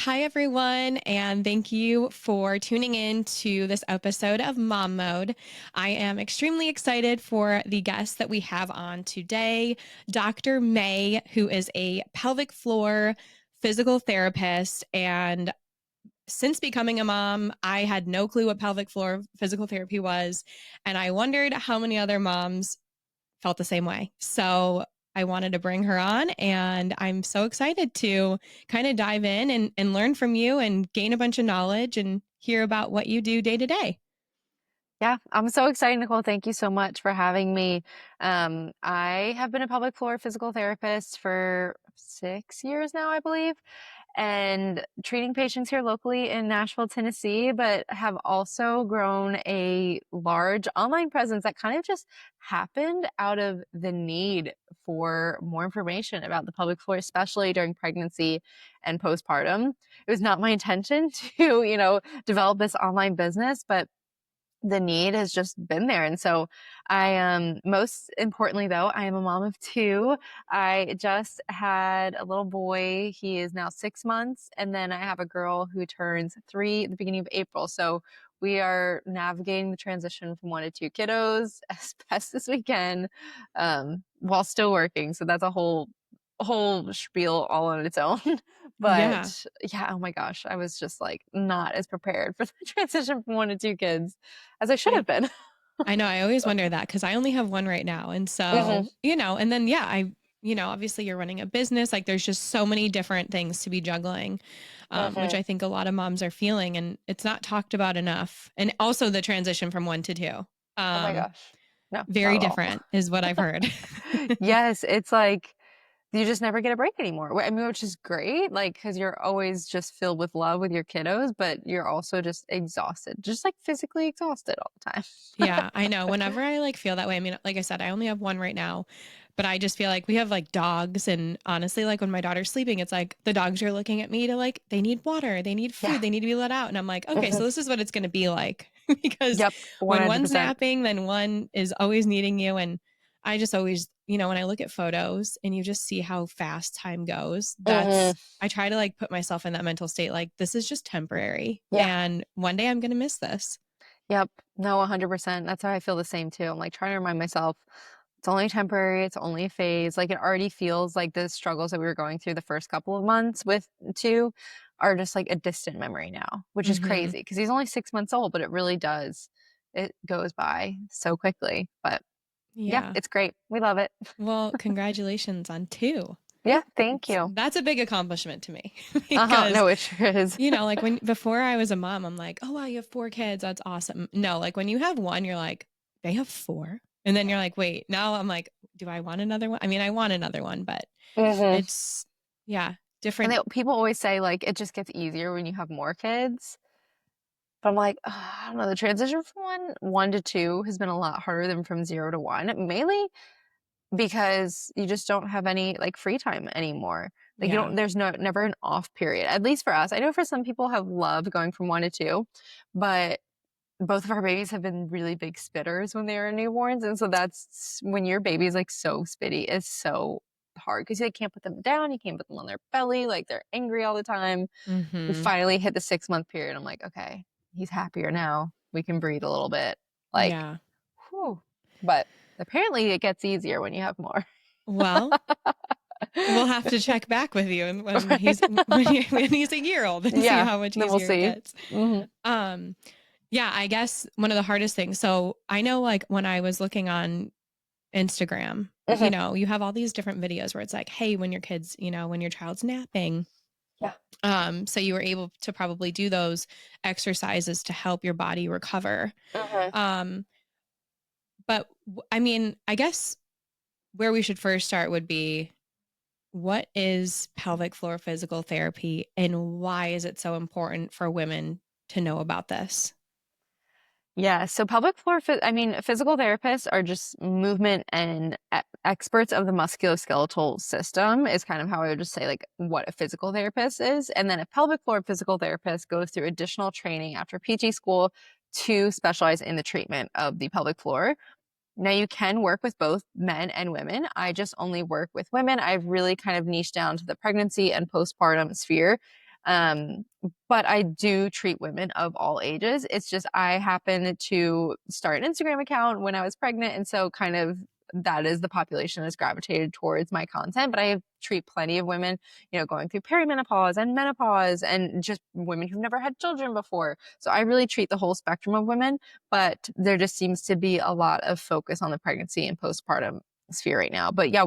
Hi, everyone, and thank you for tuning in to this episode of Mom Mode. I am extremely excited for the guest that we have on today, Dr. Mae, who is a pelvic floor physical therapist. And since becoming a mom, I had no clue what pelvic floor physical therapy was. And I wondered how many other moms felt the same way. So I wanted to bring her on, and I'm so excited to kind of dive in and learn from you and gain a bunch of knowledge and hear about what you do day to day. Yeah, I'm so excited, Nicole. Thank you so much for having me. I have been a pelvic floor physical therapist for 6 years now, I believe, and treating patients here locally in Nashville, Tennessee, but have also grown a large online presence that kind of just happened out of the need for more information about the pelvic floor, especially during pregnancy and postpartum. It was not my intention to, develop this online business, but the need has just been there. And so most importantly though, I am a mom of two. I just had a little boy. He is now 6 months. And then I have a girl who turns 3 at the beginning of April. So we are navigating the transition from 1 to 2 kiddos as best as we can, while still working. So that's a whole spiel all on its own. Yeah, But yeah, oh my gosh, I was just like not as prepared for the transition from 1 to 2 kids as I should I have been. I know I always wonder that because I only have one right now, and Hmm. so and then obviously you're running a business. Like there's just so many different things to be juggling, which Hmm. I think a lot of moms are feeling, and it's not talked about enough. And also the transition from one to two. Oh my Um, gosh. No, not Very at all. different is what I've heard. Yes, it's like you just never get a break anymore. I mean, which is great, like, because you're always just filled with love with your kiddos, but you're also just exhausted, just like physically exhausted all the time. Yeah, I know. Whenever I like feel that way, I mean, like I said, I only have one right now, but I just feel like we have like dogs. And honestly, like when my daughter's sleeping, it's like the dogs are looking at me to like, they need water, they need Yeah. food, they need to be let out. And I'm like, okay, Hmm. so this is what it's going to be like. Because Yep. when one's 100%. napping, then one is always needing you. And I just always, when I look at photos and you just see how fast time goes, Hmm. I try to like put myself in that mental state. Like, this is just temporary. Yeah. And one day I'm going to miss this. Yep. No, 100%. That's how I feel the same too. I'm like trying to remind myself it's only temporary, it's only a phase. Like it already feels like the struggles that we were going through the first couple of months with two are just like a distant memory now, which is Hmm. crazy because he's only 6 months old, but it really does. It goes by so quickly. But yeah, Yeah. it's great. We love it. Well, congratulations on two. Yeah, thank you. That's a big accomplishment to me Uh-huh. because, No, it sure is. like when before I was a mom, I'm like, oh, wow, you have four kids. That's awesome. No, like when you have one, you're like, they have four. And then you're like, wait, now I'm like, do I want another one? I mean, I want another one, but Hmm. it's, yeah, And different. people always say like it just gets easier when you have more kids. But I'm like, "Ugh, I don't know. The transition from one to two has been a lot harder than from 0 to 1, mainly because you just don't have any like free time anymore. Like you Yeah. don't, there's never an off period. At least for us. I know for some people have loved going from 1 to 2, but both of our babies have been really big spitters when they were newborns. And so that's when your baby's like so spitty, it's so hard because you can't put them down, you can't put them on their belly, like they're angry all the time. We Hmm. finally hit the 6 month period. I'm like, okay, he's happier now. We can breathe a little bit. Like, Yeah. whew. But apparently it gets easier when you have more. Well, we'll have to check back with you when Right? when he's a year old and see Yeah. how much Then we'll easier it see. gets. Hmm. Um, Yeah, I guess one of the hardest things. So I know, like, when I was looking on Instagram, Hmm. you have all these different videos where it's like, hey, when your child's napping. Yeah. So you were able to probably do those exercises to help your body recover. Hmm. Um, but I mean, I guess where we should first start would be, what is pelvic floor physical therapy and why is it so important for women to know about this? Yeah, so I mean, physical therapists are just movement and experts of the musculoskeletal system is kind of how I would just say like what a physical therapist is. And then a pelvic floor physical therapist goes through additional training after PG school to specialize in the treatment of the pelvic floor. Now you can work with both men and women. I just only work with women. I've really kind of niched down to the pregnancy and postpartum sphere. Um, but I do treat women of all ages. It's just I happened to start an Instagram account when I was pregnant, and so kind of that is the population that's gravitated towards my content. But I treat plenty of women, going through perimenopause and menopause and just women who've never had children before. So I really treat the whole spectrum of women, but there just seems to be a lot of focus on the pregnancy and postpartum sphere right now. But yeah,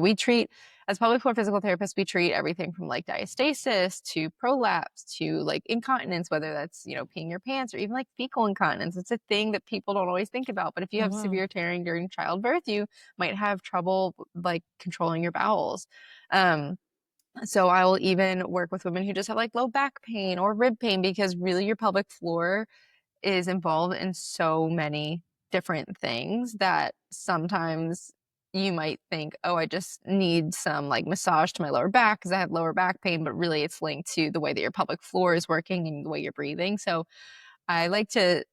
as pelvic floor physical therapists, we treat everything from like diastasis to prolapse to like incontinence, whether that's, peeing your pants or even like fecal incontinence. It's a thing that people don't always think about. But if you Oh, have wow. severe tearing during childbirth, you might have trouble like controlling your bowels. Um, so I will even work with women who just have like low back pain or rib pain because really your pelvic floor is involved in so many different things that sometimes you might think, oh, I just need some like massage to my lower back because I have lower back pain, but really it's linked to the way that your pelvic floor is working and the way you're breathing. So I like to,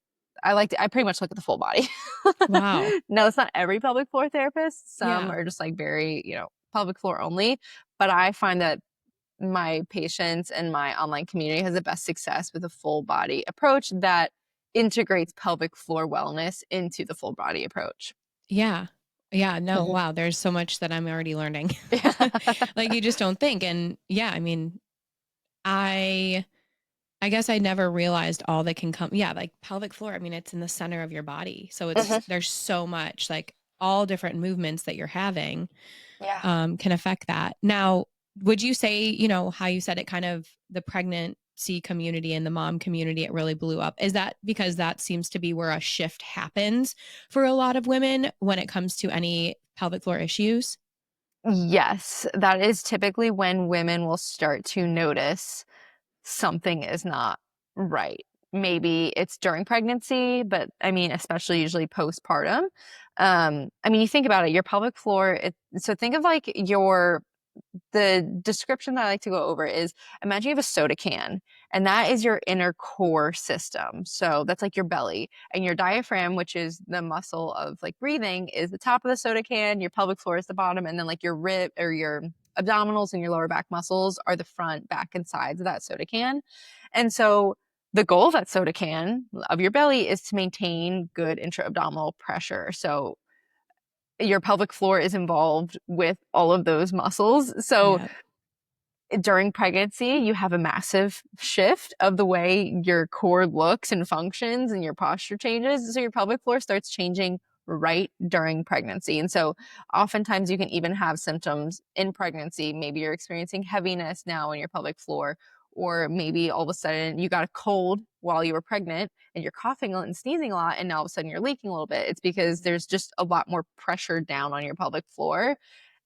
I pretty much look at the full body. Wow. No, it's not every pelvic floor therapist. Some Yeah. are just like very, pelvic floor only. But I find that my patients and my online community has the best success with a full body approach that integrates pelvic floor wellness into the full body approach. Yeah. Yeah. No, Mhm. wow. There's so much that I'm already learning. Yeah. Like you just don't think. And yeah, I mean, I I guess I never realized all that can come. Yeah, like pelvic floor. I mean, it's in the center of your body. So Mhm. there's so much like all different movements that you're having Yeah. can affect that. Now, would you say, how you said it kind of the pregnancy community and the mom community, it really blew up? Is that because that seems to be where a shift happens for a lot of women when it comes to any pelvic floor issues? Yes, that is typically when women will start to notice something is not right. Maybe it's during pregnancy, but I mean, especially usually postpartum. I mean, you think about it, your pelvic floor, so think of like the description that I like to go over is imagine you have a soda can, and that is your inner core system. So that's like your belly, and your diaphragm, which is the muscle of like breathing, is the top of the soda can. Your pelvic floor is the bottom, and then like your rib or your abdominals and your lower back muscles are the front, back, and sides of that soda can. And so the goal of that soda can of your belly is to maintain good intra abdominal pressure. So your pelvic floor is involved with all of those muscles. So Yeah. during pregnancy, you have a massive shift of the way your core looks and functions and your posture changes. So your pelvic floor starts changing right during pregnancy. And so oftentimes you can even have symptoms in pregnancy. Maybe you're experiencing heaviness now in your pelvic floor, or maybe all of a sudden you got a cold while you were pregnant and you're coughing and sneezing a lot, and now all of a sudden you're leaking a little bit. It's because there's just a lot more pressure down on your pelvic floor.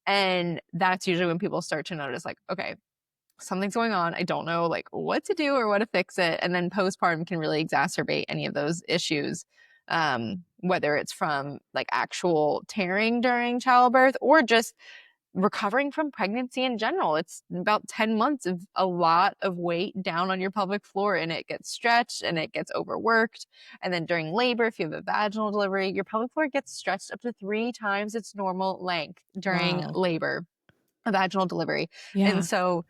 And that's usually when people start to notice, like, okay, something's going on. I don't know like what to do or what to fix it. And then postpartum can really exacerbate any of those issues. Whether it's from like actual tearing during childbirth or just recovering from pregnancy in general. It's about 10 months of a lot of weight down on your pelvic floor, and it gets stretched and it gets overworked. And then during labor, if you have a vaginal delivery, your pelvic floor gets stretched up to 3 times its normal length during Wow. labor, a vaginal delivery. And Yeah. so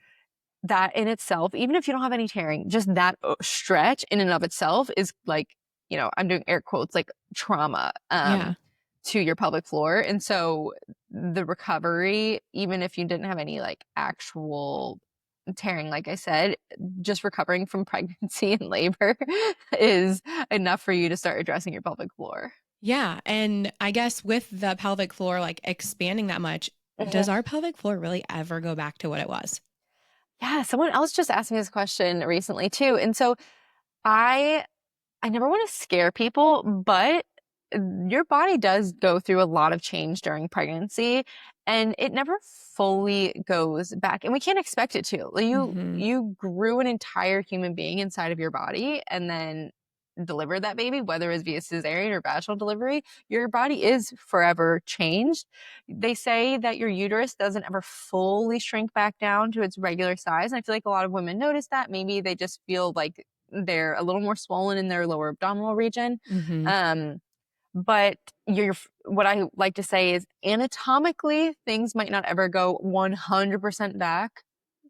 that in itself, even if you don't have any tearing, just that stretch in and of itself is like, I'm doing air quotes, like trauma Yeah. to your pelvic floor. And so the recovery, even if you didn't have any like actual tearing, like I said, just recovering from pregnancy and labor is enough for you to start addressing your pelvic floor. Yeah. And I guess with the pelvic floor like expanding that much, does Mhm. our pelvic floor really ever go back to what it was? Yeah, someone else just asked me this question recently too. And so I I never want to scare people, but your body does go through a lot of change during pregnancy, and it never fully goes back, and we can't expect it to. Like, Hmm. you grew an entire human being inside of your body and then delivered that baby, whether it's via cesarean or vaginal delivery. Your body is forever changed. They say that your uterus doesn't ever fully shrink back down to its regular size, and I feel like a lot of women notice that. Maybe they just feel like they're a little more swollen in their lower abdominal region. Hmm. Um, but what I like to say is anatomically, things might not ever go 100% back,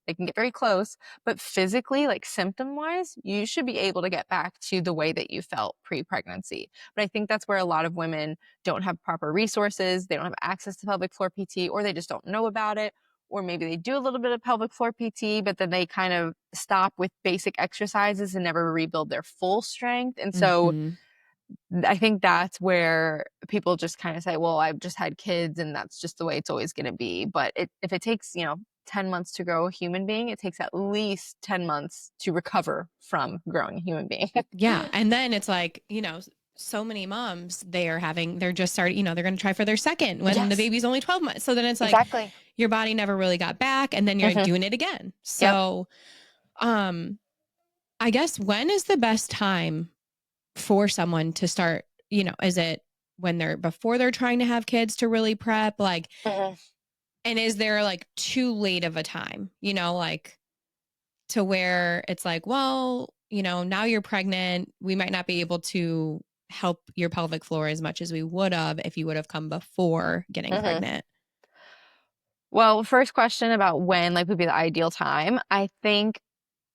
they can get very close, but physically, like symptom wise, you should be able to get back to the way that you felt pre-pregnancy. But I think that's where a lot of women don't have proper resources, they don't have access to pelvic floor PT, or they just don't know about it. Or maybe they do a little bit of pelvic floor PT, but then they kind of stop with basic exercises and never rebuild their full strength. And so Mhm. I think that's where people just kind of say, well, I've just had kids and that's just the way it's always going to be. But if it takes, 10 months to grow a human being, it takes at least 10 months to recover from growing a human being. Yeah, and then it's like, so many moms, they're just starting, they're going to try for their second when the Yes, baby's only 12 months. So then it's like exactly. your body never really got back and then you're Hmm. doing it again. Yep. So, um I guess when is the best time for someone to start, is it when they're before they're trying to have kids to really prep like, Hmm. and is there like too late of a time, like to where it's like, well, now you're pregnant. We might not be able to help your pelvic floor as much as we would have if you would have come before getting Hmm. pregnant. Well, first question about when like would be the ideal time. I think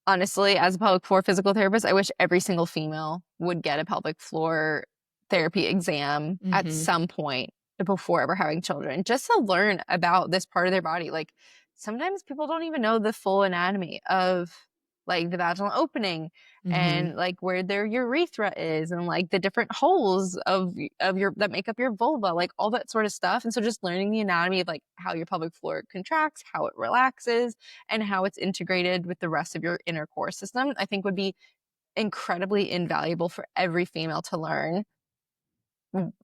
honestly, as a pelvic floor physical therapist, I wish every single female would get a pelvic floor therapy exam at Hmm. some point before ever having children, just to learn about this part of their body. Like sometimes people don't even know the full anatomy of like the vaginal opening Hmm. and like where their urethra is and like the different holes of your that make up your vulva, like all that sort of stuff. And so just learning the anatomy of like how your pelvic floor contracts, how it relaxes, and how it's integrated with the rest of your inner core system, I think would be incredibly invaluable for every female to learn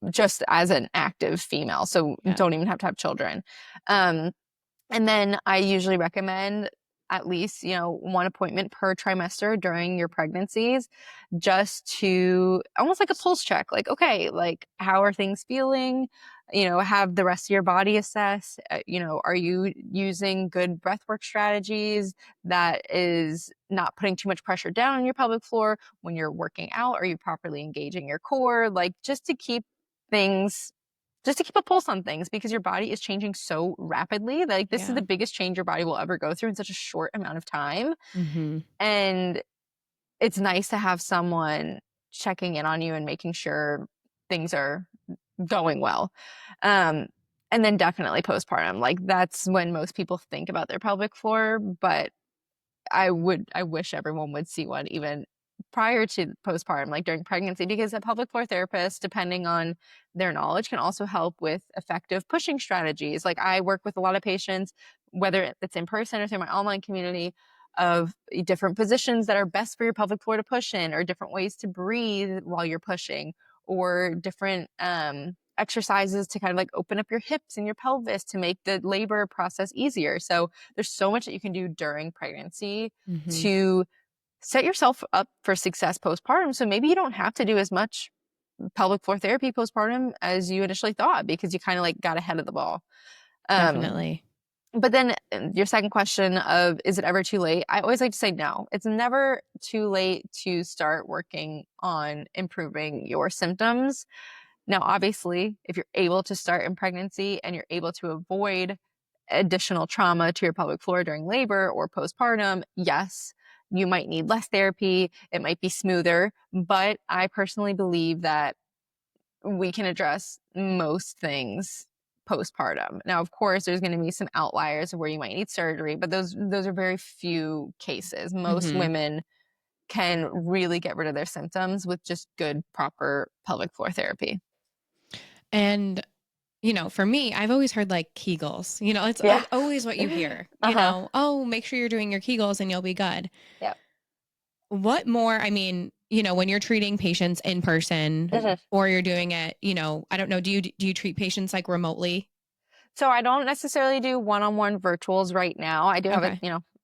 just as an active female. So Yeah. don't even have to have children. Um, and then I usually recommend at least, one appointment per trimester during your pregnancies just to almost like a pulse check. Like, okay, like how are things feeling? Have the rest of your body assess. Are you using good breathwork strategies that is not putting too much pressure down on your pelvic floor when you're working out? Are you properly engaging your core? Like things just to keep a pulse on things because your body is changing so rapidly. Like this is the Yeah. biggest change your body will ever go through in such a short amount of time. Hmm. And it's nice to have someone checking in on you and making sure things are going well. Um, and then definitely postpartum. Like that's when most people think about their pelvic floor, but I wish everyone would see one even prior to postpartum, like during pregnancy, because a pelvic floor therapist, depending on their knowledge, can also help with effective pushing strategies. Like I work with a lot of patients, whether it's in person or through my online community, of different positions that are best for your pelvic floor to push in, or different ways to breathe while you're pushing, or different exercises to kind of like open up your hips and your pelvis to make the labor process easier. So there's so much that you can do during pregnancy Hmm. to set yourself up for success postpartum. So maybe you don't have to do as much pelvic floor therapy postpartum as you initially thought because you kind of like got ahead of the ball. Um, Definitely. but then your second question of is it ever too late? I always like to say no. It's never too late to start working on improving your symptoms. Now, obviously, if you're able to start in pregnancy and you're able to avoid additional trauma to your pelvic floor during labor or postpartum, yes, you might need less therapy. It might be smoother, but I personally believe that we can address most things postpartum. Now, of course, there's going to be some outliers where you might need surgery, but those are very few cases. Most Hmm. women can really get rid of their symptoms with just good, proper pelvic floor therapy. And for me, I've always heard like Kegels. It's Yeah. always what you hear. Uh-huh. Oh, make sure you're doing your Kegels and you'll be good. Yep. What more? I mean, when you're treating patients in person Mhm. or you're doing it, I don't know. Do you treat patients like remotely? So I don't necessarily do one-on-one virtuals right now. I do have it, Okay.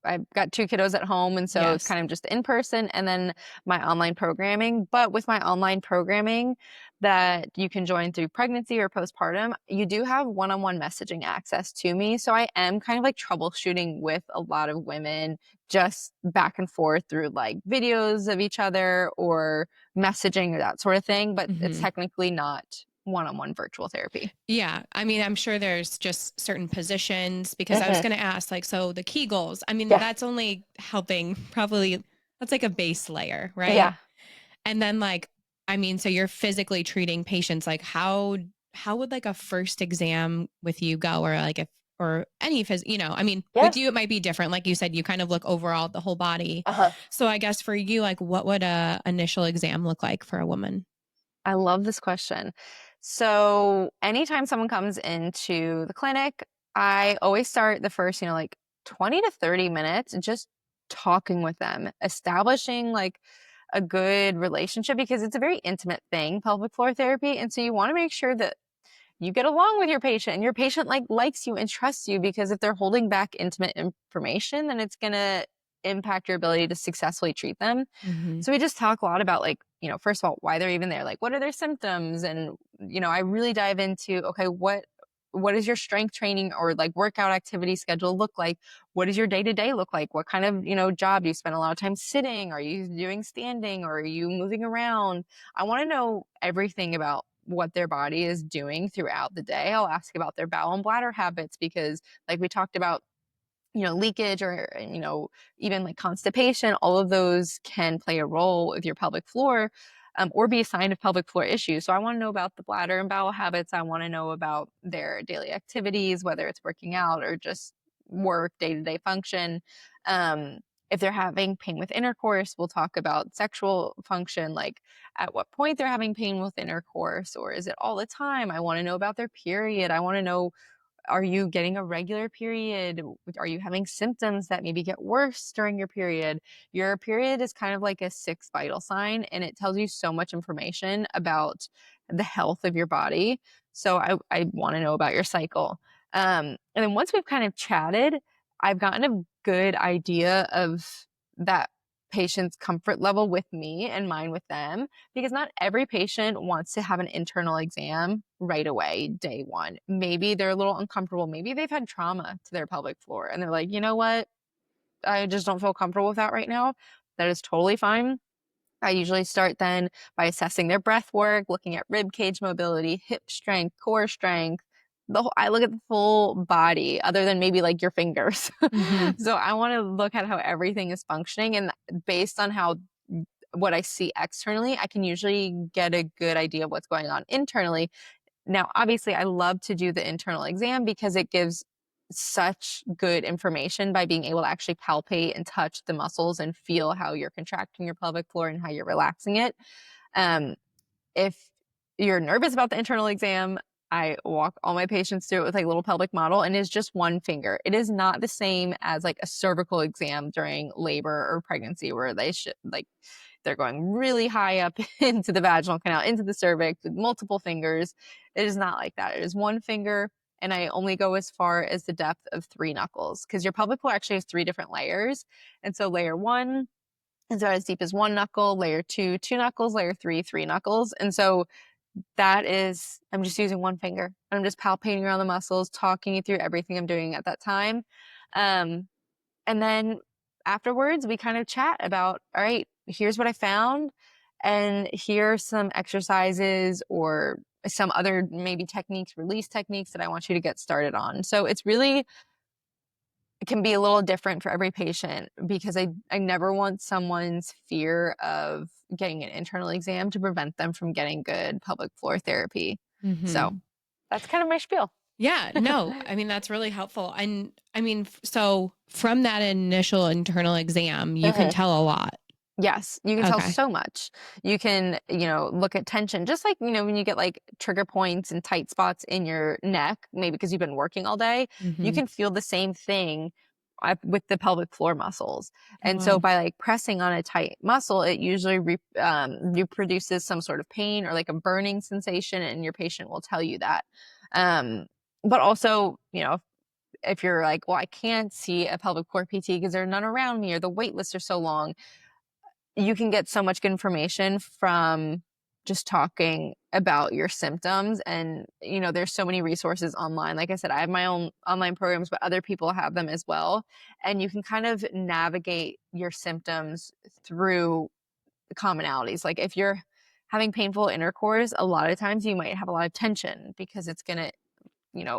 I've got two kiddos at home, and so it's Yes. kind of just in person and then my online programming. But with my online programming that you can join through pregnancy or postpartum, you do have one-on-one messaging access to me. So I am kind of like troubleshooting with a lot of women just back and forth through like videos of each other or messaging or that sort of thing. But it's Hmm. technically not one-on-one virtual therapy. Yeah. I mean, I'm sure there's just certain positions because I was Hmm. going to ask, like, so the Kegels, I mean, Yeah. that's only helping probably, that's like a base layer, right? Yeah. And then like, I mean, so you're physically treating patients, like how would like a first exam with you go, or like if, or any I mean, Yeah. with you, it might be different. Like you said, you kind of look overall at the whole body. Uh-huh. So I guess for you, like what would a initial exam look like for a woman? I love this question. So, anytime someone comes into the clinic, I always start the first, like 20 to 30 minutes just talking with them, establishing like a good relationship because it's a very intimate thing, pelvic floor therapy. And so you want to make sure that you get along with your patient and your patient likes you and trusts you, because if they're holding back intimate information, then it's going to impact your ability to successfully treat them. Hmm. So we just talk a lot about like, first of all, why they're even there, like what are their symptoms, and I really dive into, okay, what is your strength training or like workout activity schedule look like? What does your day-to-day look like? What kind of, job do you spend a lot of time sitting? Are you doing standing, or are you moving around? I want to know everything about what their body is doing throughout the day. I'll ask about their bowel and bladder habits because like we talked about, leakage or, even like constipation, all of those can play a role with your pelvic floor, or be a sign of pelvic floor issues. So I want to know about the bladder and bowel habits. I want to know about their daily activities, whether it's working out or just work, day to day function. Um, if they're having pain with intercourse, we'll talk about sexual function, like at what point they're having pain with intercourse, or is it all the time? I want to know about their period. I want to know, are you getting a regular period? Are you having symptoms that maybe get worse during your period? Your period is kind of like a sixth vital sign, and it tells you so much information about the health of your body. So I want to know about your cycle. And then once we've kind of chatted, I've gotten a good idea of that patient's comfort level with me and mine with them, because not every patient wants to have an internal exam right away, day one. Maybe they're a little uncomfortable. Maybe they've had trauma to their pelvic floor and they're like, you know what? I just don't feel comfortable with that right now. That is totally fine. I usually start then by assessing their breath work, looking at rib cage mobility, hip strength, core strength. I look at the full body other than maybe like your fingers. Hmm. So I want to look at how everything is functioning, and based on how what I see externally, I can usually get a good idea of what's going on internally. Now, obviously, I love to do the internal exam because it gives such good information by being able to actually palpate and touch the muscles and feel how you're contracting your pelvic floor and how you're relaxing it. Um, if you're nervous about the internal exam, I walk all my patients through it with like a little pelvic model, and it's just one finger. It is not the same as like a cervical exam during labor or pregnancy where they should like they're going really high up into the vaginal canal, into the cervix with multiple fingers. It is not like that. It is one finger, and I only go as far as the depth of three knuckles, because your pelvic floor actually has three different layers. And so layer one is about as deep as one knuckle, layer two, two knuckles, layer three, three knuckles. And so that is, I'm just using one finger. I'm just palpating around the muscles, talking you through everything I'm doing at that time. Um, and then afterwards, we kind of chat about, all right, here's what I found, and here are some exercises or some other maybe techniques, release techniques that I want you to get started on. So it's really, it can be a little different for every patient, because I never want someone's fear of getting an internal exam to prevent them from getting good pelvic floor therapy. So Hmm. that's kind of my spiel. Yeah, no, I mean, that's really helpful. And I mean, so from that initial internal exam, you can Mhm. tell a lot. Yes, you can tell Okay. so much. You can, look at tension, just like, when you get like trigger points and tight spots in your neck, maybe because you've been working all day, you Hmm. can feel the same thing with the pelvic floor muscles. Oh, And so wow. by like pressing on a tight muscle, it usually reproduces some sort of pain or like a burning sensation, and your patient will tell you that. Um, but also, if you're like, well, I can't see a pelvic floor PT because there are none around me or the wait lists are so long, you can get so much good information from just talking about your symptoms. And there's so many resources online. Like I said, I have my own online programs, but other people have them as well, and you can kind of navigate your symptoms through commonalities. Like if you're having painful intercourse, a lot of times you might have a lot of tension because it's going to,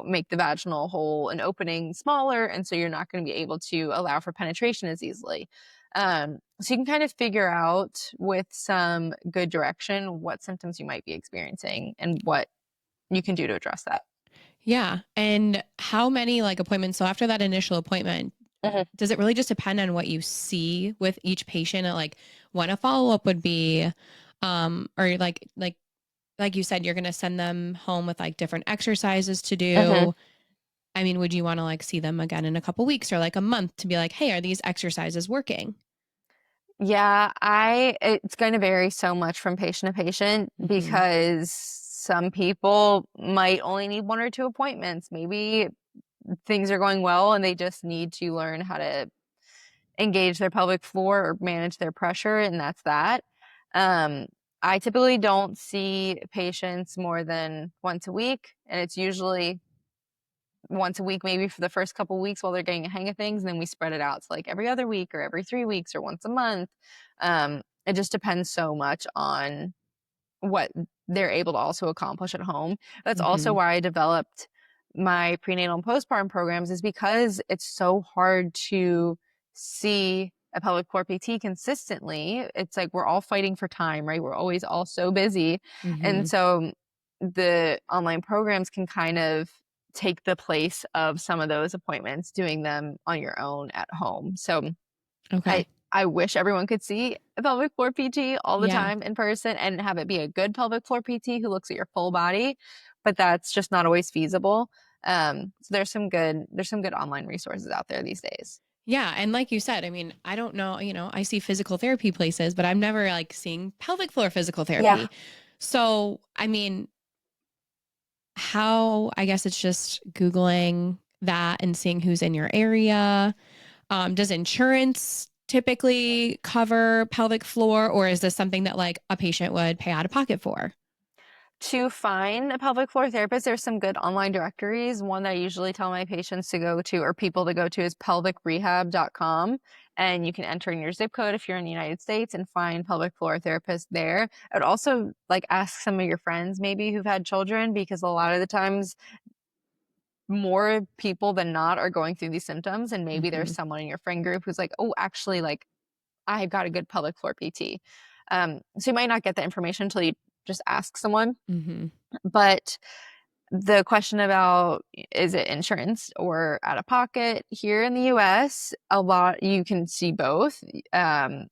make the vaginal hole and opening smaller. And so you're not going to be able to allow for penetration as easily. So you can kind of figure out with some good direction what symptoms you might be experiencing and what you can do to address that. Yeah. And how many like appointments? So after that initial appointment, Mhm. does it really just depend on what you see with each patient? Like when a follow up would be, or like you said, you're going to send them home with like different exercises to Mhm. do. I mean, would you want to like see them again in a couple weeks or like a month to be like, hey, are these exercises working? Yeah, it's going to vary so much from patient to patient Mm-hmm. because some people might only need one or two appointments. Maybe things are going well and they just need to learn how to engage their pelvic floor or manage their pressure, and that's that. Um, I typically don't see patients more than once a week, and it's usually once a week, maybe for the first couple weeks while they're getting a hang of things, and then we spread it out to like every other week or every 3 weeks or once a month. It just depends so much on what they're able to also accomplish at home. That's also Mm-hmm. why I developed my prenatal and postpartum programs, is because it's so hard to see a pelvic floor PT consistently. It's like we're all fighting for time, right? We're always all so busy. And Mm-hmm. so the online programs can kind of take the place of some of those appointments, doing them on your own at home. So I Okay. I wish everyone could see a pelvic floor PT all the Yeah. time in person and have it be a good pelvic floor PT who looks at your full body, but that's just not always feasible. So there's some good online resources out there these days. Yeah. And like you said, I mean, I don't know, I see physical therapy places, but I'm never like seeing pelvic floor physical Yeah. therapy. So, I mean, how, I guess it's just Googling that and seeing who's in your area. Does insurance typically cover pelvic floor, or is this something that like a patient would pay out of pocket for? To find a pelvic floor therapist, there's some good online directories. One that I usually tell my patients to go to or people to go to is pelvicrehab.com. And you can enter in your zip code if you're in the United States and find pelvic floor therapists there. I'd also like ask some of your friends maybe who've had children, because a lot of the times more people than not are going through these symptoms. And maybe there's Mm-hmm. someone in your friend group who's like, oh, actually, like I've got a good pelvic floor PT. So you might not get the information until you just ask someone. Mm-hmm. But the question about is it insurance or out of pocket here in the US, a lot you can see both.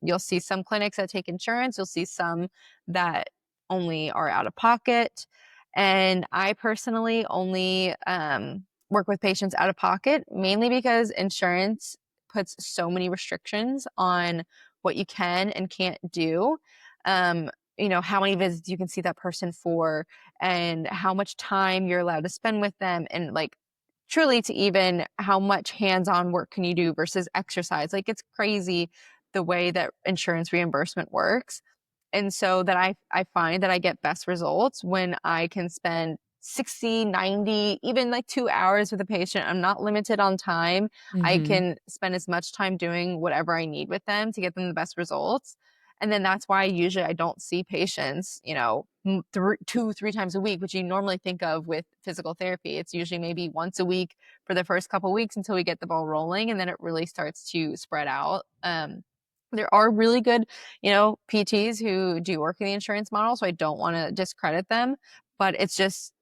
You'll see some clinics that take insurance, you'll see some that only are out of pocket. And I personally only work with patients out of pocket, mainly because insurance puts so many restrictions on what you can and can't do. How many visits you can see that person for, and how much time you're allowed to spend with them, and like truly to even how much hands-on work can you do versus exercise. Like it's crazy the way that insurance reimbursement works. And so that I find that I get best results when I can spend 60, 90, even like 2 hours with a patient. I'm not limited on time. I Mm-hmm. can spend as much time doing whatever I need with them to get them the best results. And then that's why usually I don't see patients, 2, 3 times a week, which you normally think of with physical therapy. It's usually maybe once a week for the first couple weeks until we get the ball rolling, and then it really starts to spread out. There are really good, PTs who do work in the insurance model, so I don't want to discredit them, but it's just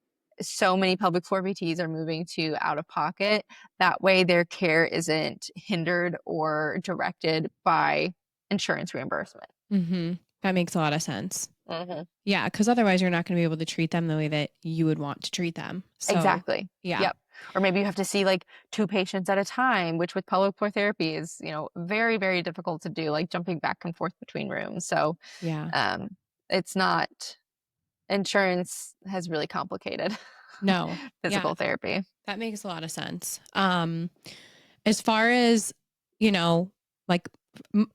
so many pelvic floor PTs are moving to out of pocket. That way their care isn't hindered or directed by insurance reimbursement. Mm-hmm. That makes a lot of sense. Hmm. Yeah, because otherwise you're not going to be able to treat them the way that you would want to treat them. So, Exactly. yeah, Yep. Or maybe you have to see like two patients at a time, which with pelvic floor therapy is, very, very difficult to do, like jumping back and forth between rooms. So yeah. um, it's not, insurance has really complicated No, yeah, physical therapy. that makes a lot of sense. As far as, you know, like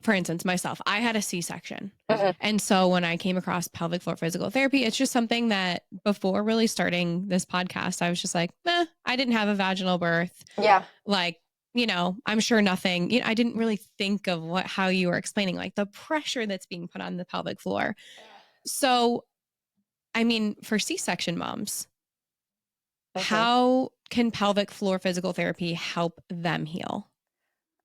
for instance, myself, I had a C-section. Mhm. And so when I came across pelvic floor physical therapy, it's just something that before really starting this podcast, I was just like, I didn't have a vaginal birth. Yeah. Like, I'm sure nothing, I didn't really think of how you were explaining, like the pressure that's being put on the pelvic floor. So I mean, for C-section moms, Mhm. how can pelvic floor physical therapy help them heal?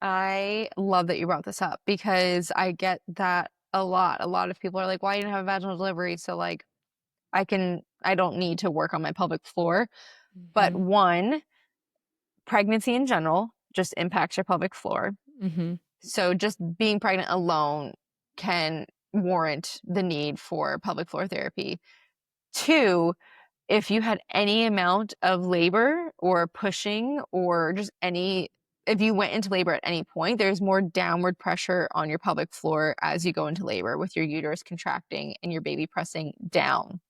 I love that you brought this up because I get that a lot. A lot of people are like, "Why you didn't have a vaginal delivery?" So like I don't need to work on my pelvic floor. But Mhm. one, pregnancy in general just impacts your pelvic floor. Mhm. So just being pregnant alone can warrant the need for pelvic floor therapy. Two, if you had any amount of labor or pushing or just any if you went into labor at any point, there's more downward pressure on your pelvic floor as you go into labor with your uterus contracting and your baby pressing down,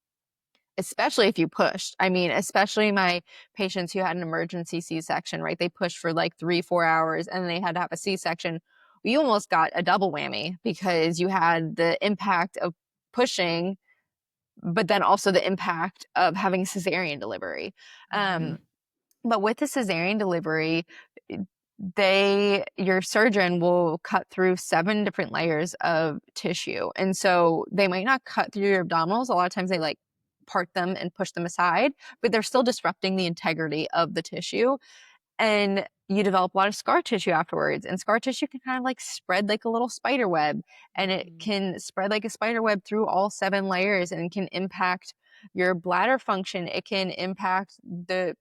especially if you pushed. I mean, especially my patients who had an emergency C-section, right? They pushed for like 3, 4 hours and they had to have a C-section. You almost got a double whammy because you had the impact of pushing, but then also the impact of having cesarean delivery. Mhm. Um, but with the cesarean delivery, your surgeon will cut through 7 different layers of tissue. And so they might not cut through your abdominals. A lot of times they like part them and push them aside, but they're still disrupting the integrity of the tissue, and you develop a lot of scar tissue afterwards. And scar tissue can kind of like spread like a little spider web, and it Mhm. can spread like a spider web through all 7 layers and can impact your bladder function. It can impact the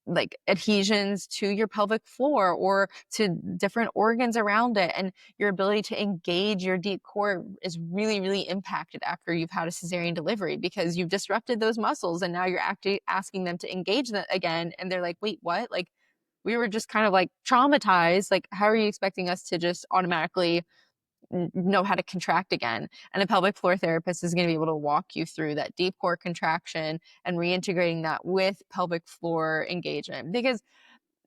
like adhesions to your pelvic floor or to different organs around it, and your ability to engage your deep core is really really impacted after you've had a cesarean delivery because you've disrupted those muscles and now you're actually asking them to engage them again, and they're like, wait, what? Like, we were just kind of like traumatized. Like, how are you expecting us to just automatically know how to contract again? And a pelvic floor therapist is going to be able to walk you through that deep core contraction and reintegrating that with pelvic floor engagement, because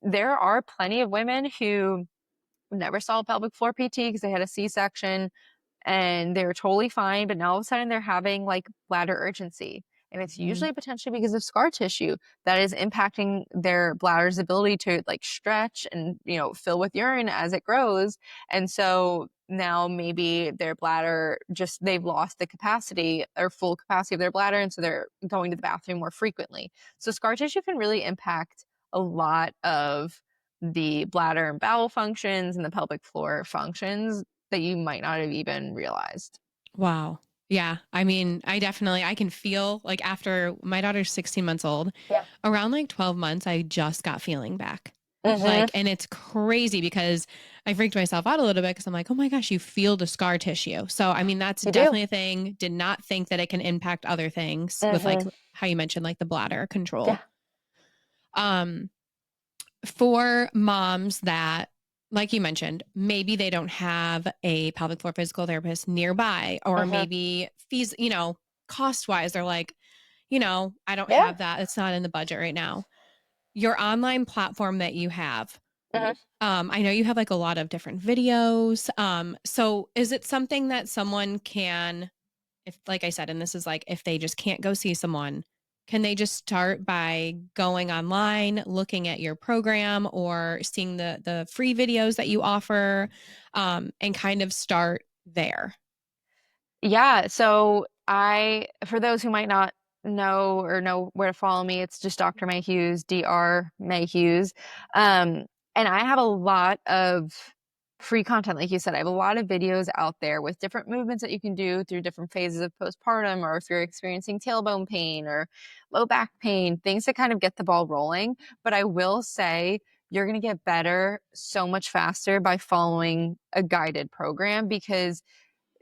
there are plenty of women who never saw a pelvic floor PT because they had a C-section and they were totally fine, but now all of a sudden they're having like bladder urgency. And it's Mhm. usually potentially because of scar tissue that is impacting their bladder's ability to like stretch and, fill with urine as it grows. And so now maybe their bladder just, they've lost the capacity or full capacity of their bladder. And so they're going to the bathroom more frequently. So scar tissue can really impact a lot of the bladder and bowel functions and the pelvic floor functions that you might not have even realized. Wow. Yeah. I mean, I can feel like after my daughter's 16 months old, Yeah. around like 12 months, I just got feeling back. Mhm. Like, and it's crazy because I freaked myself out a little bit because I'm like, oh my gosh, you feel the scar tissue. So, I mean, that's You do. definitely a thing. Did not think that it can impact other things with like Mhm. how you mentioned, like the bladder Yeah. control. Um, for moms that, like you mentioned, maybe they don't have a pelvic floor physical therapist nearby, or Mhm. maybe fees, cost wise, they're like, I don't Yeah. have that. It's not in the budget right now. Your online platform that you have, Mhm. I know you have like a lot of different videos. So is it something that someone can, if like I said, and this is like if they just can't go see someone, can they just start by going online, looking at your program or seeing the free videos that you offer, and kind of start there? Yeah, so for those who might not know or know where to follow me, it's just Dr. Mae Hughes, Dr. Mae Hughes. Um, and I have a lot of free content, like you said. I have a lot of videos out there with different movements that you can do through different phases of postpartum, or if you're experiencing tailbone pain or low back pain, things to kind of get the ball rolling. But I will say, you're going to get better so much faster by following a guided program because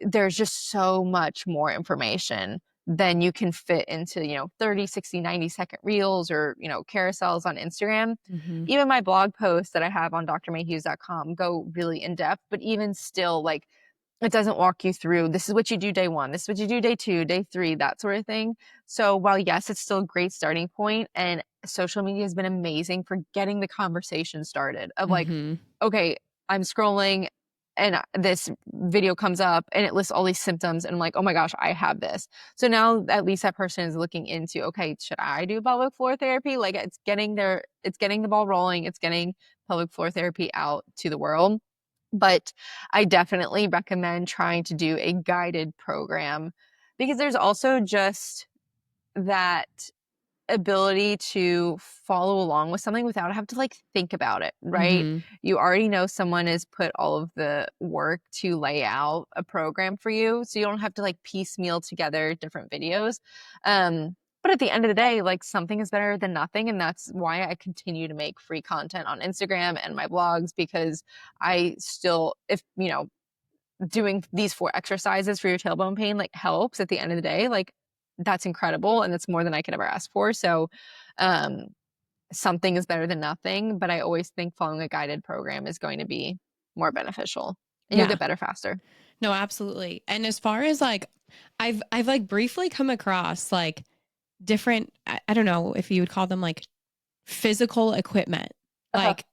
there's just so much more information than you can fit into, 30, 60, 90-second reels or, carousels on Instagram. Hmm. Even my blog posts that I have on drmayhughes.com go really in depth, but even still, like, it doesn't walk you through this is what you do day one, this is what you do day two, day three, that sort of thing. So while yes, it's still a great starting point, and social media has been amazing for getting the conversation started of like, Hmm. okay, I'm scrolling and this video comes up and it lists all these symptoms and I'm like, oh my gosh, I have this. So now at least that person is looking into, okay, should I do pelvic floor therapy? Like, it's getting the ball rolling, it's getting pelvic floor therapy out to the world. But I definitely recommend trying to do a guided program Because there's also just that ability to follow along with something without having to like think about it, right? Mm-hmm. You already know someone has put all of the work to lay out a program for you, so you don't have to like piecemeal together different videos. But at the end of the day, like something is better than nothing, and that's why I continue to make free content on Instagram and my blogs because I still, if you know, doing these 4 exercises for your tailbone pain like helps at the end of the day, like that's incredible and that's more than I could ever ask for. So, um, something is better than nothing, but I always think following a guided program is going to be more beneficial and you'll Yeah. get better faster. No, absolutely. And as far as like I've like briefly come across like different I don't know if you would call them like physical equipment. Uh-huh. Like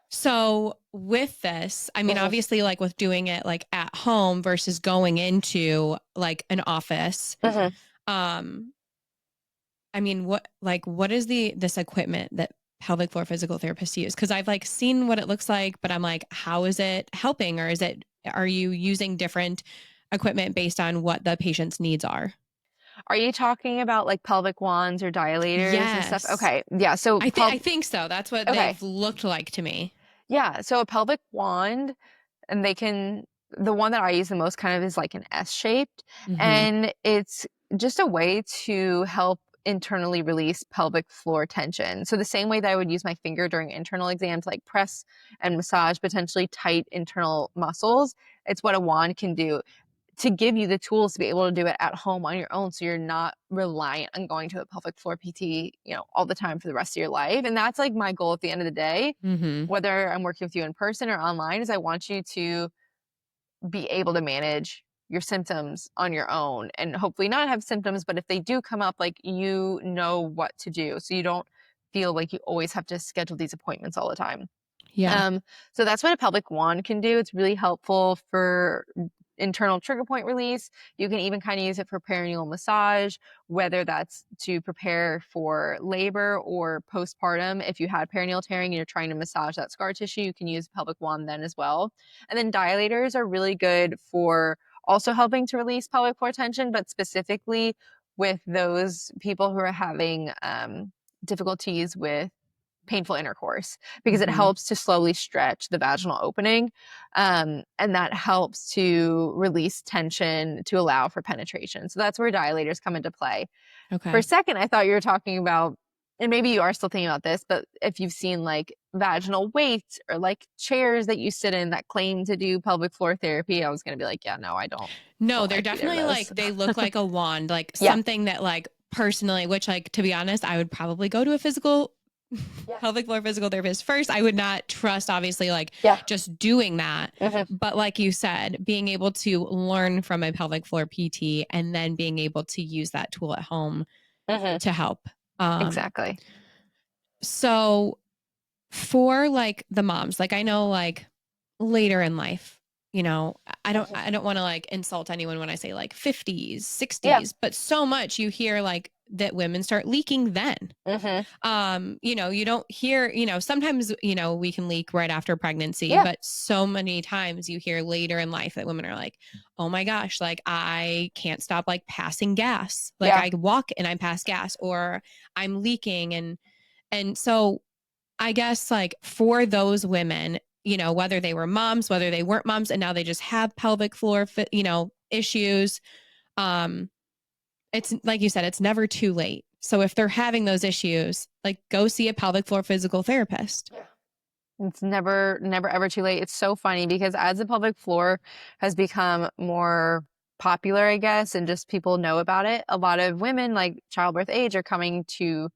so with this, I mean Mhm. obviously like with doing it like at home versus going into like an office. Mhm. Um I mean what is the this equipment that pelvic floor physical therapists use? Cuz I've like seen what it looks like, but I'm like how is it helping or is it are you using different equipment based on what the patient's needs are? Are you talking about like pelvic wands or dilators and stuff? Yes. Okay. Yeah. So, I think so. That's what okay. they've looked like to me. Yeah. So, a pelvic wand, and the one that I use the most kind of is like an S shaped, Mhm. and it's just a way to help internally release pelvic floor tension. So, the same way that I would use my finger during internal exam to like press and massage potentially tight internal muscles, it's what a wand can do to give you the tools to be able to do it at home on your own so you're not reliant on going to a pelvic floor PT, all the time for the rest of your life. And that's like my goal at the end of the day, Mhm. whether I'm working with you in person or online, is I want you to be able to manage your symptoms on your own and hopefully not have symptoms, but if they do come up, like you know what to do. So you don't feel like you always have to schedule these appointments all the time. Yeah. Um, so that's what a pelvic wand can do. It's really helpful for internal trigger point release. You can even kind of use it for perineal massage, whether that's to prepare for labor or postpartum. If you had perineal tearing and you're trying to massage that scar tissue, you can use a pelvic wand then as well. And then dilators are really good for also helping to release pelvic floor tension, but specifically with those people who are having difficulties with painful intercourse because it Mhm. helps to slowly stretch the vaginal opening. And that helps to release tension to allow for penetration. So that's where dilators come into play. For a Okay. second, I thought you were talking about, and maybe you are still thinking about this, but if you've seen like vaginal weights or like chairs that you sit in that claim to do pelvic floor therapy, I was going to be like, yeah, no, No, don't they're like either of definitely like those. they look like a wand, like Yeah. something that like personally, which like to be honest, I would probably go to a physical Yeah. pelvic floor physical therapist first. I would not trust obviously like Yeah. just doing that. Hmm. But like you said, being able to learn from a pelvic floor PT and then being able to use that tool at home Hmm. to help. Um Exactly. so for like the moms, like I know like later in life, you know, Hmm. I don't want to like insult anyone when I say like 50s, Yeah. 60s, but so much you hear like that women start leaking then. Hmm. You know, you don't hear, you know, sometimes, you know, we can leak right after pregnancy, Yeah. but so many times you hear later in life that women are like, "Oh my gosh, like I can't stop like passing gas. Like Yeah. I walk and I pass gas or I'm leaking." And so I guess like for those women, you know, whether they were moms, whether they weren't moms, and now they just have pelvic floor, you know, issues. Um, it's like you said, it's never too late. So if they're having those issues, like go see a pelvic floor physical therapist. It's never ever too late. It's so funny because as the pelvic floor has become more popular, I guess, and just people know about it, a lot of women like childbirth age are coming to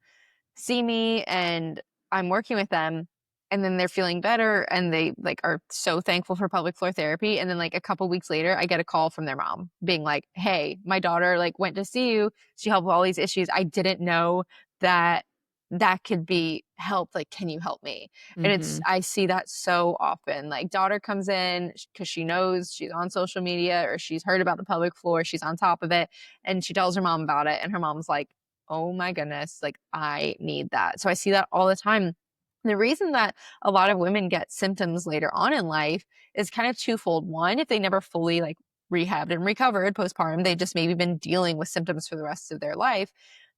see me and I'm working with them and then they're feeling better and they like are so thankful for pelvic floor therapy and then like a couple weeks later I get a call from their mom being like, "Hey, my daughter like went to see you. She helped with all these issues. I didn't know that that could be helped. Like, can you help me?" And Mm-hmm. I see that so often. Like daughter comes in because she knows she's on social media or she's heard about the pelvic floor, she's on top of it, and she tells her mom about it and her mom's like, "Oh my goodness, like I need that." So I see that all the time. The reason that a lot of women get symptoms later on in life is kind of twofold. One, if they never fully like rehabbed and recovered postpartum. They just maybe been dealing with symptoms for the rest of their life.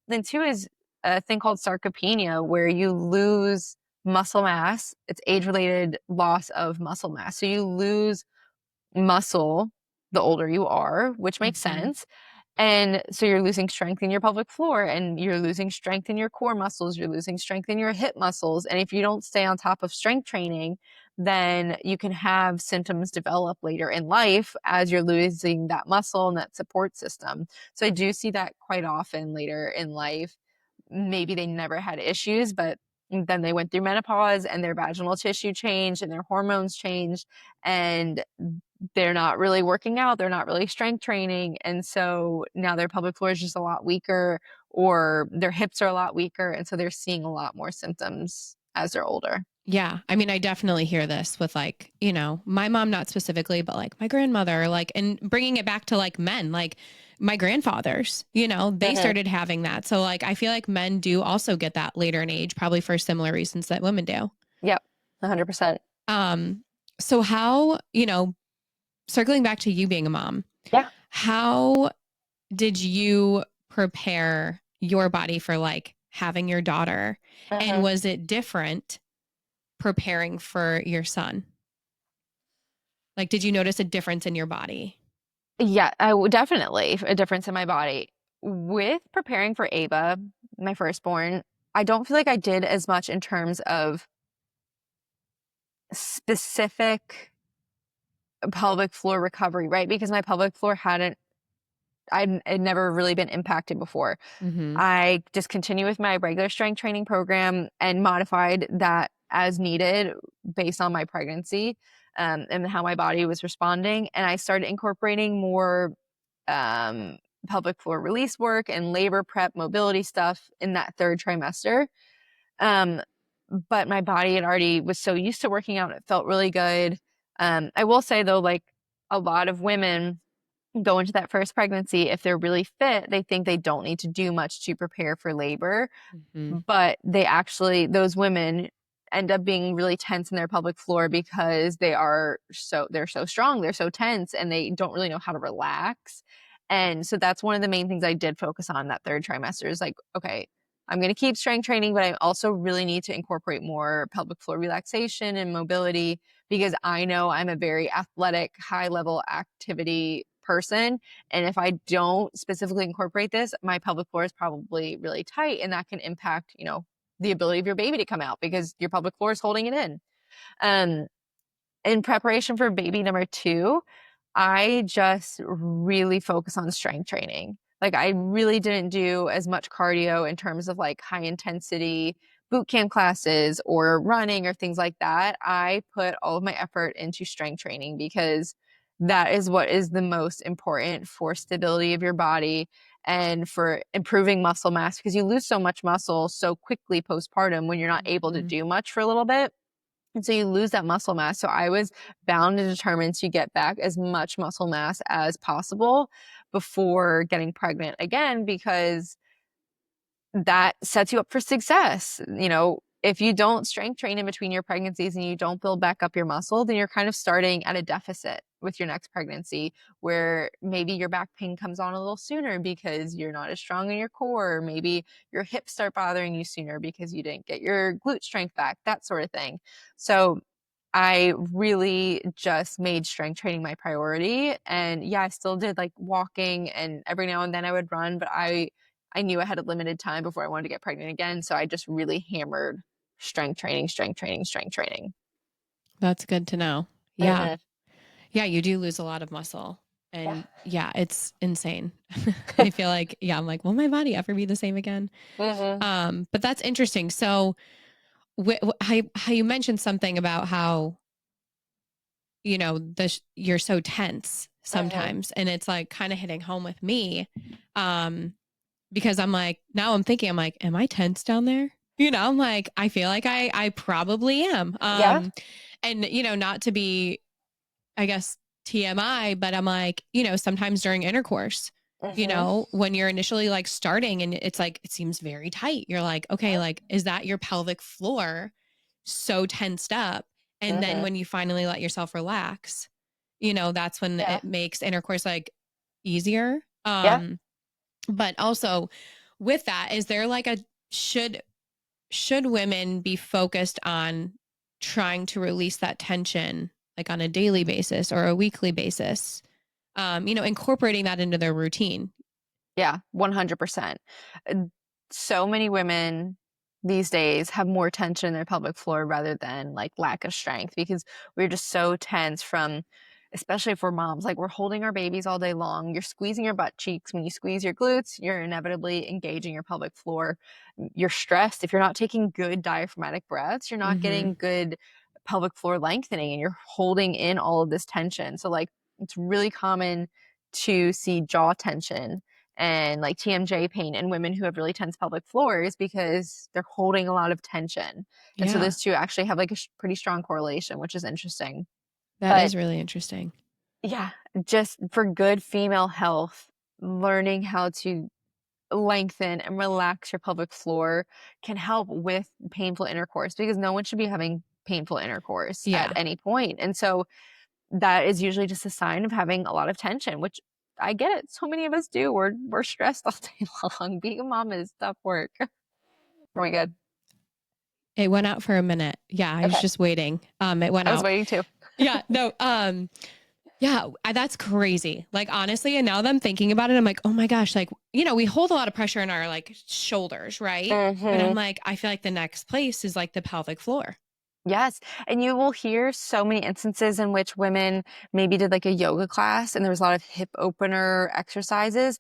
Then two is a thing called sarcopenia, where you lose muscle mass. It's age-related loss of muscle mass. So you lose muscle the older you are, which makes Mm-hmm. sense. And so you're losing strength in your pelvic floor, and you're losing strength in your core muscles, you're losing strength in your hip muscles. And if you don't stay on top of strength training, then you can have symptoms develop later in life as you're losing that muscle and that support system. So I do see that quite often later in life. Maybe they never had issues, but then they went through menopause and their vaginal tissue changed and their hormones changed, and they're not really working out, they're not really strength training, and so now their pelvic floor is just a lot weaker, or their hips are a lot weaker, and so they're seeing a lot more symptoms as they're older. Yeah. I mean, I definitely hear this with like, my mom, not specifically, but like my grandmother, like, and bringing it back to like men, like my grandfathers, they Mhm. started having that. So like, I feel like men do also get that later in age, probably for similar reasons that women do. Yep, 100%. Um, so how, circling back to you being a mom, Yeah. how did you prepare your body for like having your daughter? And Mhm. was it different preparing for your son? Like, did you notice a difference in your body? Yeah, I would definitely a difference in my body. With preparing for Ava, my firstborn, I don't feel like I did as much in terms of specific pelvic floor recovery, right? Because my pelvic floor had never really been impacted before. Mm-hmm. I just continued with my regular strength training program and modified that as needed based on my pregnancy, and how my body was responding. And I started incorporating more um, pelvic floor release work and labor prep mobility stuff in that third trimester. Um, but my body had already was so used to working out, it felt really good. I will say though, like a lot of women go into that first pregnancy, if they're really fit, they think they don't need to do much to prepare for labor, Mm-hmm. but those women end up being really tense in their pelvic floor because they're so strong, they're so tense, and they don't really know how to relax. And so that's one of the main things I did focus on that third trimester is like, okay, I'm going to keep strength training, but I also really need to incorporate more pelvic floor relaxation and mobility because I know I'm a very athletic, high level activity person. And if I don't specifically incorporate this, my pelvic floor is probably really tight, and that can impact, the ability of your baby to come out because your pelvic floor is holding it in. Um, in preparation for baby number two, I just really focus on strength training. Like I really didn't do as much cardio in terms of like high intensity boot camp classes or running or things like that. I put all of my effort into strength training because that is what is the most important for stability of your body and for improving muscle mass because you lose so much muscle so quickly postpartum when you're not able to Mm-hmm. do much for a little bit. And so you lose that muscle mass. So I was bound and determined to get back as much muscle mass as possible before getting pregnant again, because that sets you up for success. If you don't strength train in between your pregnancies and you don't build back up your muscle, then you're kind of starting at a deficit with your next pregnancy, where maybe your back pain comes on a little sooner because you're not as strong in your core. Or maybe your hips start bothering you sooner because you didn't get your glute strength back, that sort of thing. So I really just made strength training my priority. And yeah, I still did like walking and every now and then I would run, but I knew I had a limited time before I wanted to get pregnant again. So I just really hammered strength training, strength training, strength training. That's good to know. Yeah. Hmm. Yeah. You do lose a lot of muscle. Yeah. And yeah, it's insane. I feel like, yeah, I'm like, will my body ever be the same again? Hmm. But that's interesting. So, how you mentioned something about how, you're so tense Hmm. sometimes. And it's like kind of hitting home with me. Um, because I'm like, now I'm thinking, I'm like, am I tense down there? I'm like, I feel like I probably am. Yeah. And not to be, I guess, TMI, but I'm like, sometimes during intercourse, Hmm. when you're initially like starting and it's like, it seems very tight. You're like, okay, Yeah. like, is that your pelvic floor so tensed up? And then Hmm. when you finally let yourself relax, that's when Yeah. it makes intercourse like easier. Yeah. But also with that, is there like a should should women be focused on trying to release that tension like on a daily basis or a weekly basis? Incorporating that into their routine. Yeah, 100%. Uh, So many women these days have more tension in their pelvic floor rather than like lack of strength because we're just so tense from, especially for moms, like we're holding our babies all day long. You're squeezing your butt cheeks. When you squeeze your glutes, you're inevitably engaging your pelvic floor. You're stressed. If you're not taking good diaphragmatic breaths, you're not Mm-hmm. getting good pelvic floor lengthening and you're holding in all of this tension. So, like, it's really common to see jaw tension and like TMJ pain in women who have really tense pelvic floors because they're holding a lot of tension. And so Yeah, those two actually have like a pretty strong correlation, which is interesting. that But is really interesting. yeah, just for good female health, learning how to lengthen and relax your pelvic floor can help with painful intercourse because no one should be having painful intercourse at Yeah. any point. And so that is usually just a sign of having a lot of tension, which I get it. So many of us do. We're stressed all day long. Being a mom is tough work. Are we good? It went out for a minute. Yeah, I was Okay. just waiting. It went I was out. waiting too. Yeah, no. Yeah, that's crazy. Like honestly, and now that I'm thinking about it, I'm like, oh my gosh, like, we hold a lot of pressure in our like shoulders, right? But I'm Hmm. like, I feel like the next place is like the pelvic floor. Yes. And you will hear so many instances in which women maybe did like a yoga class and there was a lot of hip opener exercises.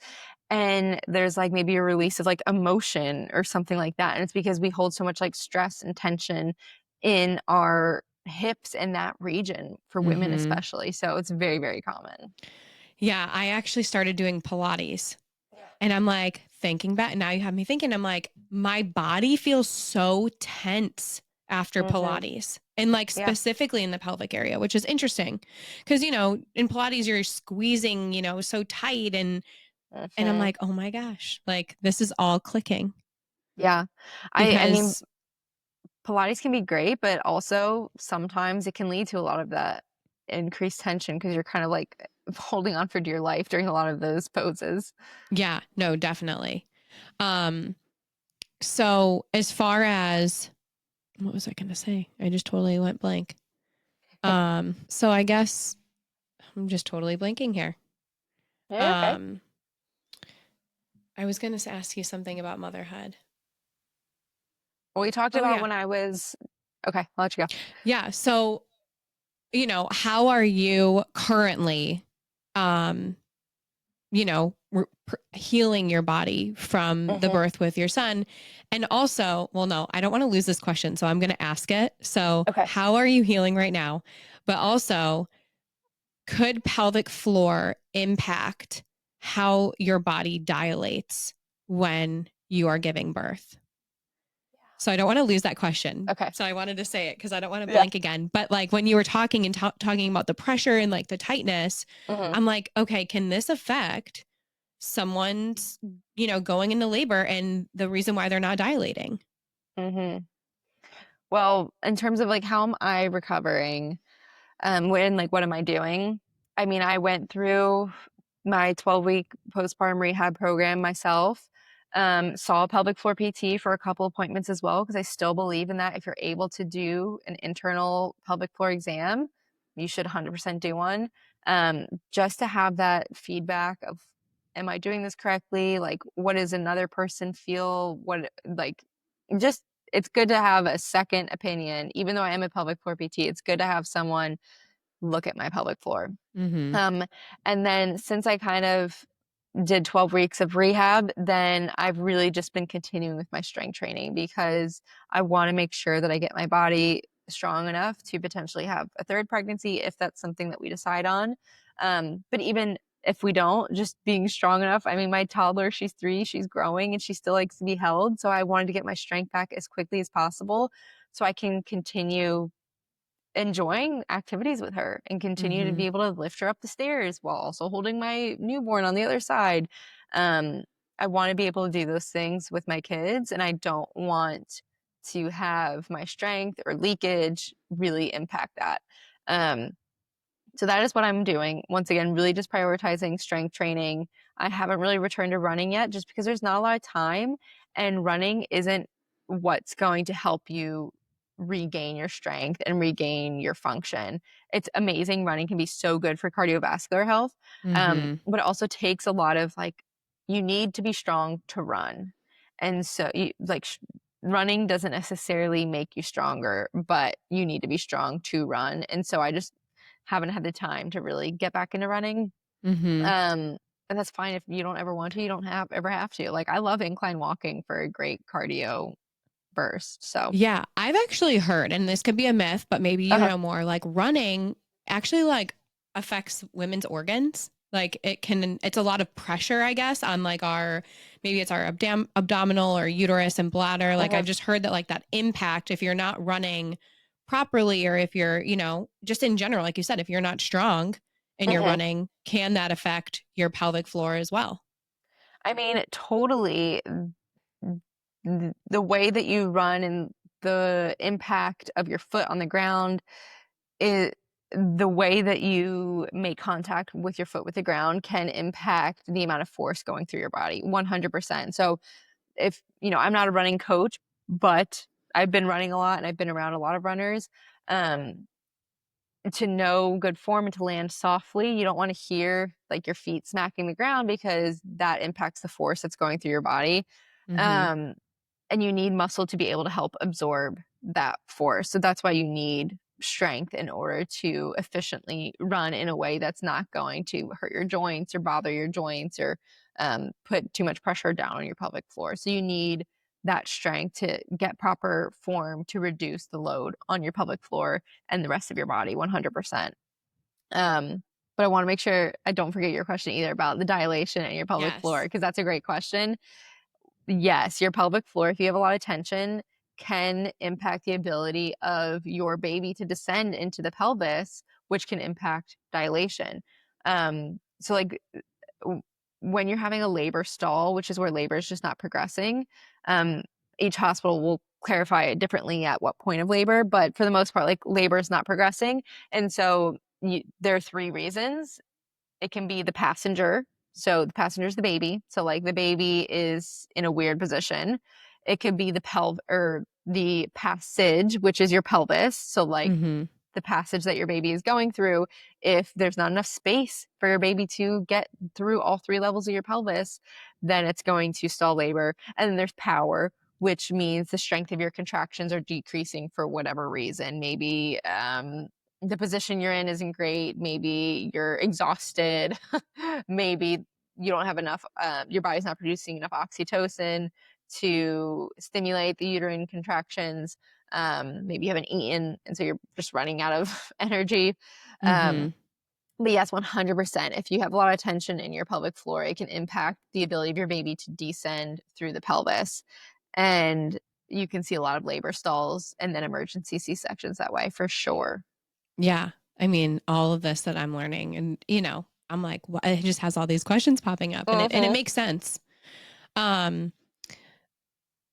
And there's like maybe a release of like emotion or something like that. And it's because we hold so much like stress and tension in our hips in that region for women, Mm-hmm. especially. So it's very, very common. Yeah, I actually started doing Pilates. And I'm like thinking back. Now you have me thinking, I'm like, my body feels so tense after Hmm. Pilates and like Yeah. specifically in the pelvic area, which is interesting. Cause in Pilates, you're squeezing, so tight and I'm Hmm. like, oh my gosh, like this is all clicking Yeah. I mean, because Pilates can be great, but also sometimes it can lead to a lot of that increased tension because you're kind of like holding on for dear life during a lot of those poses. yeah, no, definitely. Um, so as far as what was I going to say? I just totally went blank. So I guess I'm just totally blanking here. Yeah, okay. Um, I was going to ask you something about motherhood. Well, we talked Oh about yeah. when I was okay, I'll let you go. Yeah. So, how are you currently, um, healing your body from the Hmm. birth with your son? And also, well, no, I don't want to lose this question. So I'm going to ask it. So, Okay. how are you healing right now? But also, could pelvic floor impact how your body dilates when you are giving birth? So I don't want to lose that question. Okay. So I wanted to say it because I don't want to Yeah. blank again. But like when you were talking and talking about the pressure and like the tightness, Hmm. I'm like, okay, can this affect someone's, going into labor and the reason why they're not dilating? Hmm. Well, in terms of like how am I recovering, when like what am I doing? I mean, I went through my 12-week postpartum rehab program myself. Saw a pelvic floor PT for a couple appointments as well because I still believe in that. If you're able to do an internal pelvic floor exam, you should 100% do one. Just to have that feedback of, am I doing this correctly? Like, what does another person feel? What, like, just it's good to have a second opinion. Even though I am a pelvic floor PT, it's good to have someone look at my pelvic floor. Mm-hmm. Um, and then since I kind of did 12 weeks of rehab, then I've really just been continuing with my strength training because I want to make sure that I get my body strong enough to potentially have a third pregnancy if that's something that we decide on. But even if we don't, just being strong enough. I mean, my toddler, she's 3, she's growing and she still likes to be held. So I wanted to get my strength back as quickly as possible so I can continue enjoying activities with her and continue to Mm-hmm. be able to lift her up the stairs while also holding my newborn on the other side. Um, I want to be able to do those things with my kids, and I don't want to have my strength or leakage really impact that. Um, So that is what I'm doing. Once again, really just prioritizing strength training. I haven't really returned to running yet just because there's not a lot of time, and running isn't what's going to help you regain your strength and regain your function. It's amazing. Running can be so good for cardiovascular health. Mhm. But it also takes a lot of like, you need to be strong to run. And so running doesn't necessarily make you stronger, but you need to be strong to run. And so I just haven't had the time to really get back into running. Mhm. Um, and that's fine if you don't ever want to, you don't ever have to. Like I love incline walking for a great cardio burst. So, Yeah, I've actually heard, and this could be a myth, but maybe you uh know more, like running actually like affects womenens organs. Like it's a lot of pressure, I guess, on like maybe it's our abdominal or uterus and bladder. Like uh I've just heard that like that impact if you're not running properly, or if you're, just in general, like you said, if you're not strong and you're mhm. running, can that affect your pelvic floor as well? I mean, totally. The way that you run and the impact of your foot on the ground is the way that you make contact with your foot with the ground can impact the amount of force going through your body 100%. So if, I'm not a running coach, but I've been running a lot and I've been around a lot of runners. Um, to know good form and to land softly, you don't want to hear like your feet smacking the ground because that impacts the force that's going through your body. Mhm. Um, and you need muscle to be able to help absorb that force. So that's why you need strength in order to efficiently run in a way that's not going to hurt your joints or bother your joints or put too much pressure down on your pelvic floor. So you need that strength to get proper form to reduce the load on your pelvic floor and the rest of your body 100%. But I want to make sure I don't forget your question either about the dilation in your pelvic floor Yes. because that's a great question. Yes, your pelvic floor, if you have a lot of tension, can impact the ability of your baby to descend into the pelvis, which can impact dilation. So like w- when you're having a labor stall, which is where labor is just not progressing, um, each hospital will clarify it differently at what point of labor, but for the most part, like labor is not progressing. And so there are three reasons. It can be the passenger. So the passenger is the baby. So like the baby is in a weird position. It could be the or the passage, which is your pelvis. So like Mhm. the passage that your baby is going through, if there's not enough space for your baby to get through all three levels of your pelvis, then it's going to stall labor. And then there's power, which means the strength of your contractions are decreasing for whatever reason. Maybe the position you're in isn't great. Maybe you're exhausted. Maybe you don't have enough, your body's not producing enough oxytocin to stimulate the uterine contractions. Maybe you haven't eaten, and so you're just running out of energy. Um, Mhm. but yes, 100%. If you have a lot of tension in your pelvic floor, it can impact the ability of your baby to descend through the pelvis. And you can see a lot of labor stalls and then emergency C-sections that way for sure. Yeah. I mean, all of this that I'm learning and, I'm like, it just has all these questions popping up, and it Mhm. makes sense. Um,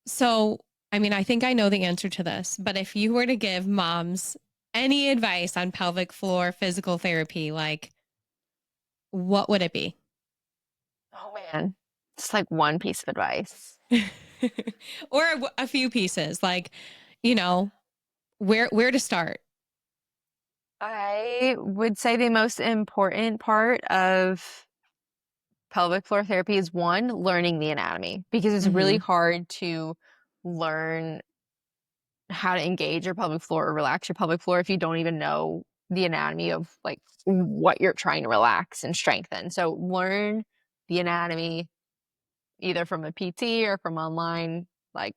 so I mean, I think I know the answer to this, but if you were to give moms any advice on pelvic floor physical therapy, like what would it be? Oh man. It's like one piece of advice. Or a few pieces, like, you know, where to start? I would say the most important part of pelvic floor therapy is one, learning the anatomy because it's really Mhm. hard to learn how to engage your pelvic floor or relax your pelvic floor if you don't even know the anatomy of like what you're trying to relax and strengthen. So learn the anatomy either from a PT or from online. Like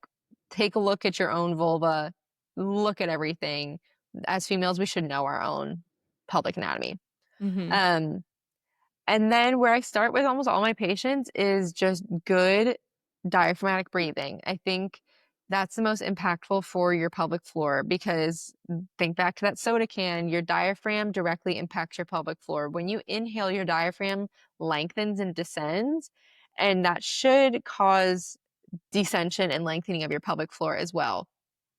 take a look at your own vulva, look at everything. As females, we should know our own pelvic anatomy. Mhm. Um, and then where I start with almost all my patients is just good diaphragmatic breathing. I think that's the most impactful for your pelvic floor because think back to that soda can, your diaphragm directly impacts your pelvic floor. When you inhale, your diaphragm lengthens and descends, and that should cause descension and lengthening of your pelvic floor as well.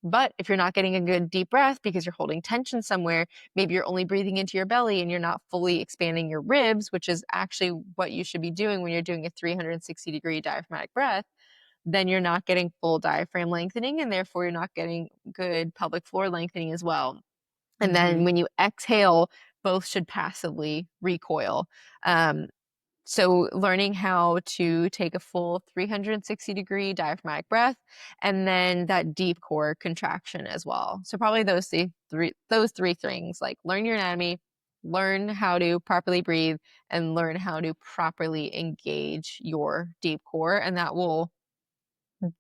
But if you're not getting a good deep breath because you're holding tension somewhere, maybe you're only breathing into your belly and you're not fully expanding your ribs, which is actually what you should be doing when you're doing a 360-degree diaphragmatic breath, then you're not getting full diaphragm lengthening and therefore you're not getting good pelvic floor lengthening as well. And then Mm-hmm. when you exhale, both should passively recoil. Um, so learning how to take a full 360-degree diaphragmatic breath and then that deep core contraction as well. So probably those three things, like learn your anatomy, learn how to properly breathe, and learn how to properly engage your deep core, and that will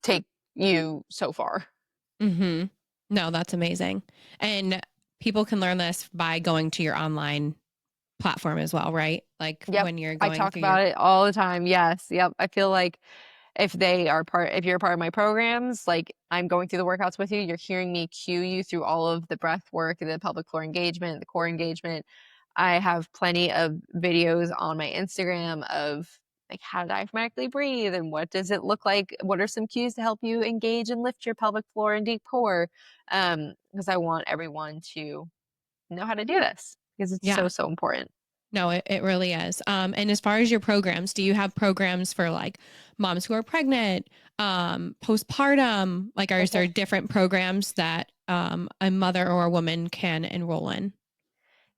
take you so far. Mm-hmm. No, that's amazing. And people can learn this by going to your online platform as well, right? Like Yep. when you're I going talk through your about it all the time. Yes. Yep. I feel like if you're a part of my programs, like I'm going through the workouts with you, you're hearing me cue you through all of the breath work, the pelvic floor engagement, the core engagement. I have plenty of videos on my Instagram of like how to diaphragmatically breathe and what does it look like? What are some cues to help you engage and lift your pelvic floor and deep core? Because I want everyone to know how to do this because it's yeah. so, so important. No, it really is. And as far as your programs, do you have programs for like moms who are pregnant, postpartum? Like, is there different programs that a mother or a woman can enroll in?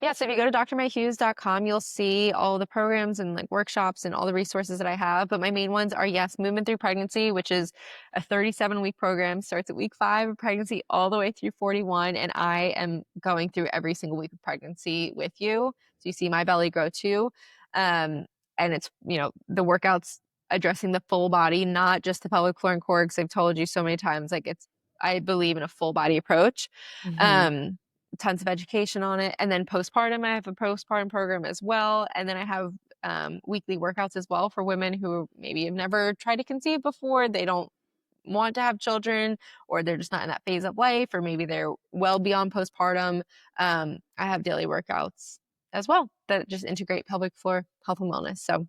Yeah, so if you go to drmayhughes.com, you'll see all the programs and like workshops and all the resources that I have. But my main ones are, yes, Movement Through Pregnancy, which is a 37-week program, starts at week 5 of pregnancy all the way through 41. And I am going through every single week of pregnancy with you. So you see my belly grow too. And it's, the workouts addressing the full body, not just the pelvic floor and core, because I've told you so many times, like I believe in a full body approach. Hmm. Um, Tons of education on it. And then postpartum, I have a postpartum program as well. And then I have weekly workouts as well for women who maybe have never tried to conceive before. They don't want to have children, or they're just not in that phase of life, or maybe they're well beyond postpartum. I have daily workouts as well that just integrate pelvic floor health and wellness. So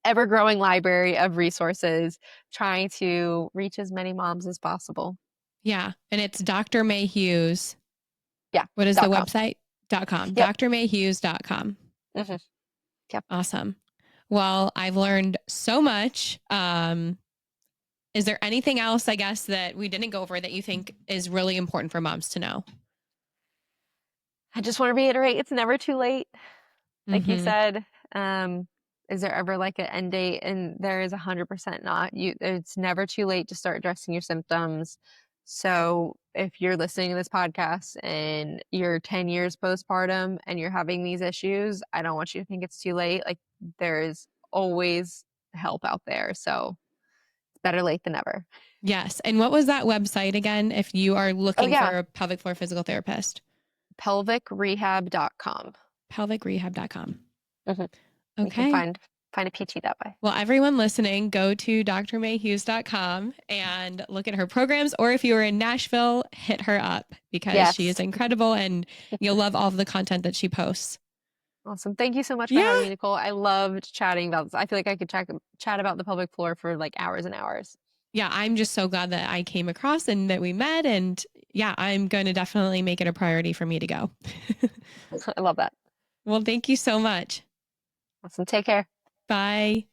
ever growing library of resources, trying to reach as many moms as possible. Yeah. And it's Dr. Mae Hughes. Yeah. What is the .com. website? .com. Yep. drmayhughes.com. Mm-hmm. Yep. Awesome. Well, I've learned so much. Is there anything else, I guess, that we didn't go over that you think is really important for moms to know? I just want to reiterate, it's never too late. Like you Hmm. said, um, is there ever like an end date? And there is 100% not. It's never too late to start addressing your symptoms. So if you're listening to this podcast and you're 10 years postpartum and you're having these issues, I don't want you to think it's too late. Like there is always help out there. So it's better late than never. Yes. And what was that website again if you are Oh looking yeah, for a pelvic floor physical therapist? pelvicrehab.com. pelvicrehab.com. Mm-hmm. You can Okay. find a PT that way. Well, everyone listening, go to drmayhughes.com and look at her programs. Or if you are in Nashville, hit her up because she is Yes. incredible and you'll love all of the content that she posts. Awesome. Thank you so much for having Yeah. me, Nicole. I loved chatting about this. I feel like I could chat about the pelvic floor for like hours and hours. Yeah. I'm just so glad that I came across and that we met. And yeah, I'm going to definitely make it a priority for me to go. I love that. Well, thank you so much. Awesome. Take care. Bye.